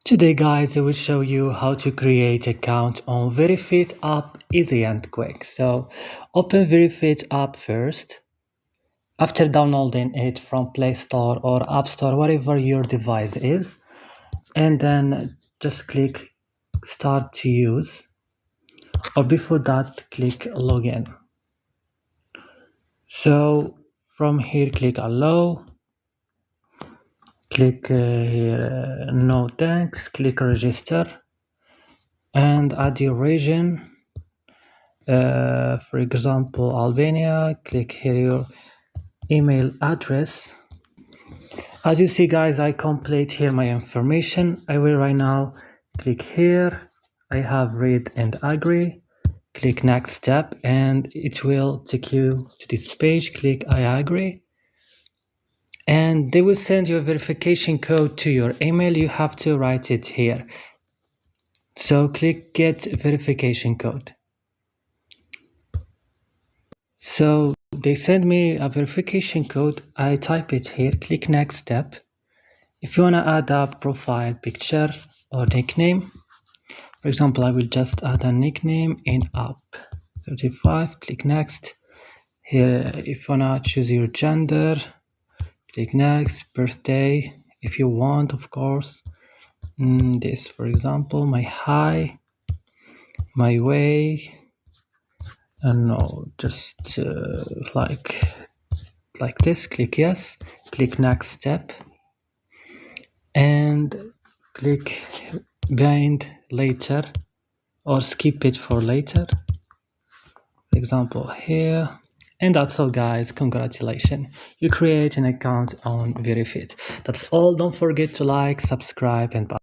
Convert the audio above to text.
Today guys, I will show you how to create account on VeryFit app easy and quick. So open VeryFit app first. After downloading it from Play Store or App Store, wherever your device is, and then just click start to use, or before that click login. So from here click allow, click here no thanks, click register and add your region. For example, Albania. Click here your email address. As you see guys, I complete here my information. I will right now click here. I have read and agree. Click next step and it will take you to this page. Click I agree and they will send you a verification code to your email. You have to write it here. So click get verification code. So they send me a verification code. I type it here, click next step. If you want to add a profile picture or nickname, for example, I will just add a nickname inapp 35, click next. Here, if you want to choose your gender, click next. Birthday, if you want, of course. This, for example, my height, my weight. No, just like this. Click yes, click next step and click bind later or skip it for later, for example here. And that's all guys, congratulations, you create an account on VeryFit. That's all. Don't forget to like, subscribe and bye.